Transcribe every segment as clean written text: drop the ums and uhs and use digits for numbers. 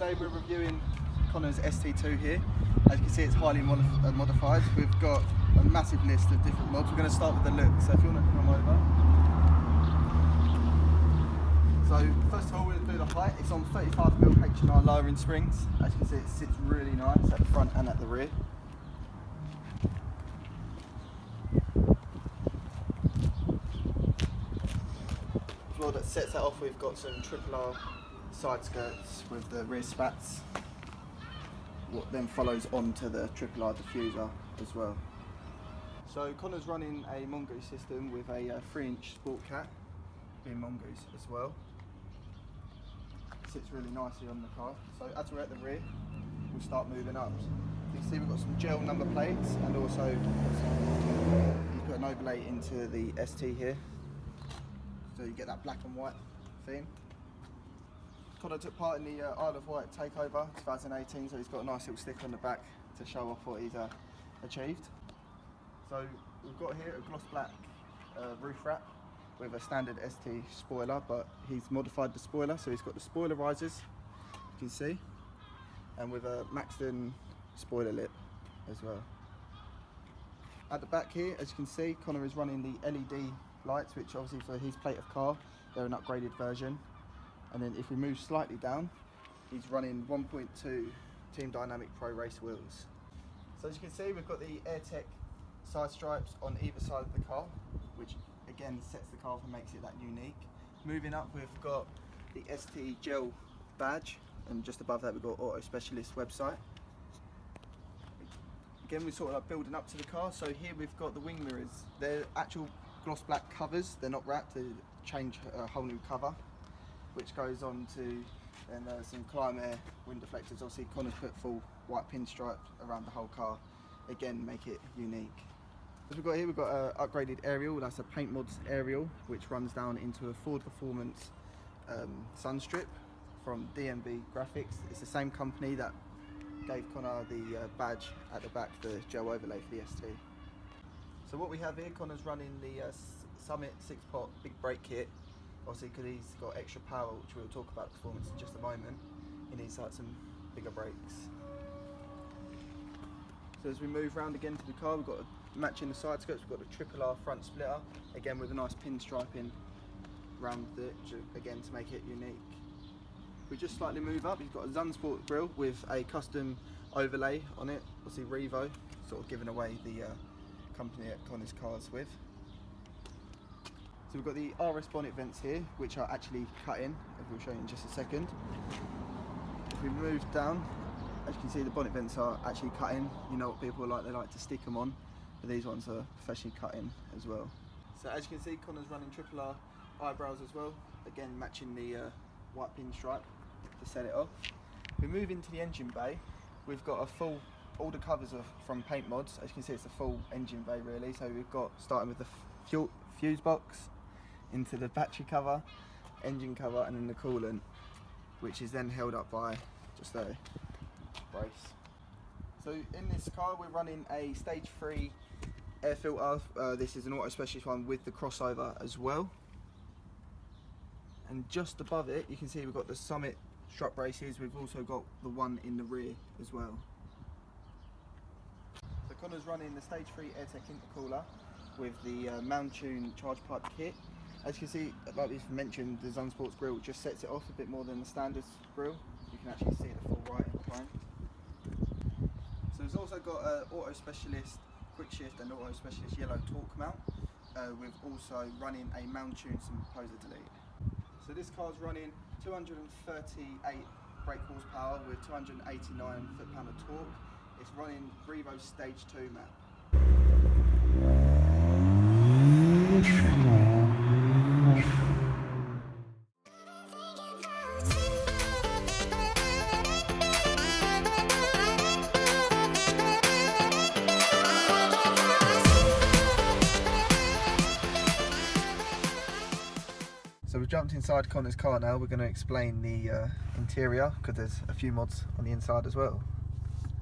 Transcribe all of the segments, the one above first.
today we're reviewing Connor's St2 here. As you can see, it's highly modified. We've got a massive list of different mods. We're going to start with the look, so if you want to come over. So first of all, we're going to do the height. It's on 35mm H&R lowering springs. As you can see, it sits really nice at the front and at the rear. As well, that sets that off, we've got some R side skirts with the rear spats. What then follows on to the R diffuser as well. So Connor's running a mongoose system with a 3-inch sport cat being mongoose as well. It sits really nicely on the car. So as we're at the rear, we'll start moving up. You can see we've got some gel number plates, and also you put an overlay into the ST here, so you get that black and white theme. Connor took part in the Isle of Wight takeover 2018, so he's got a nice little sticker on the back to show off what he's achieved. So we've got here a gloss black roof wrap with a standard ST spoiler, but he's modified the spoiler, so he's got the spoiler risers, you can see, and with a Maxton spoiler lip as well. At the back here, as you can see, Connor is running the LED lights, which obviously for his plate of car, they're an upgraded version. And then if we move slightly down, he's running 1.2 Team Dynamic Pro Race wheels. So as you can see, we've got the AirTech side stripes on either side of the car, which again sets the car off and makes it that unique. Moving up, we've got the ST Gel badge, and just above that we've got Auto Specialist website. Again, we're sort of like building up to the car. So here we've got the wing mirrors. They're actual gloss black covers, they're not wrapped, they change a whole new cover, which goes on to then some Climb Air wind deflectors. Obviously Connor's put full white pinstripe around the whole car, again make it unique. As we've got here, we've got an upgraded aerial, that's a Paint Mods aerial, which runs down into a Ford Performance sun strip from DMB Graphics. It's the same company that gave Connor the badge at the back, the gel overlay for the ST. So what we have here, Connor's running the Summit 6-pot big brake kit. Obviously, because he's got extra power, which we'll talk about performance in just a moment, he needs like some bigger brakes. So as we move round again to the car, we've got matching the side skirts, we've got the R front splitter, again with a nice pinstriping round it, again to make it unique. We just slightly move up, he's got a Zunsport grille with a custom overlay on it, obviously Revo, sort of giving away the company that Connor's car's with. So we've got the RS bonnet vents here, which are actually cut in, as we'll show you in just a second. If we move down, as you can see, the bonnet vents are actually cut in. You know what people like, they like to stick them on, but these ones are professionally cut in as well. So as you can see, Connor's running R eyebrows as well, again matching the white pinstripe to set it off. We move into the engine bay, we've got a full, all the covers are from Paint Mods. As you can see, it's a full engine bay really, so we've got, starting with the fuse box, into the battery cover, engine cover, and then the coolant, which is then held up by just a brace. So in this car we're running a Stage 3 air filter. This is an Auto Specialist one with the crossover as well. And just above it you can see we've got the Summit strut braces. We've also got the one in the rear as well. So Connor's running the Stage 3 AirTech intercooler with the Mountune charge pipe kit. As you can see, like we've mentioned, the Zunsport's grille just sets it off a bit more than the standard grille. You can actually see the full right in behind. So it's also got an Auto Specialist quick shift and Auto Specialist yellow torque mount, with also running a Mountune supposedly. So this car's running 238 brake horsepower with 289 foot-pound of torque. It's running Revo Stage 2 map. So we've jumped inside Connor's car now. We're going to explain the interior, because there's a few mods on the inside as well.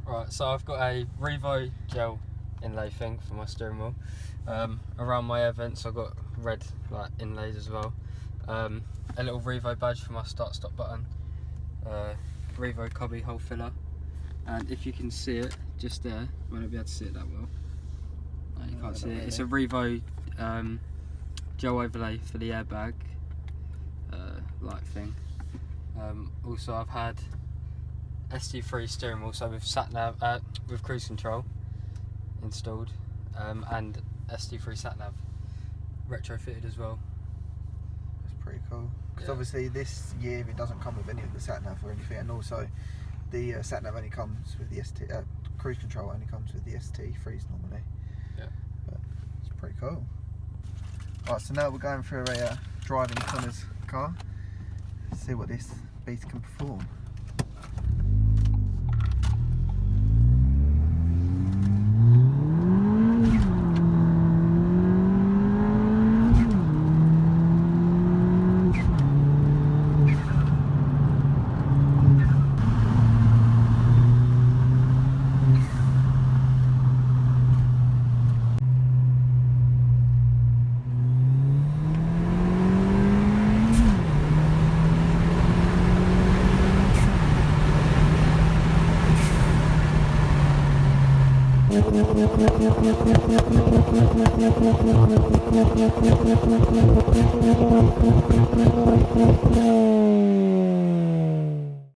Right, so I've got a Revo gel inlay thing for my steering wheel. Around my air vents I've got red inlays as well. A little Revo badge for my start-stop button. Revo cubby hole filler, and if you can see it just there, you won't be able to see it that well. No, you can't see it. Really. It's a Revo gel overlay for the airbag light thing. Also, I've had ST3 steering wheel, so with sat nav, with cruise control installed, and ST3 sat nav retrofitted as well. That's pretty cool. Because Yeah. obviously this year it doesn't come with any of the sat nav or anything, and also the sat nav only comes with the cruise control only comes with the ST3s normally. Yeah. But it's pretty cool. Right, so now we're going through a driving Connor's car. See what this beast can perform.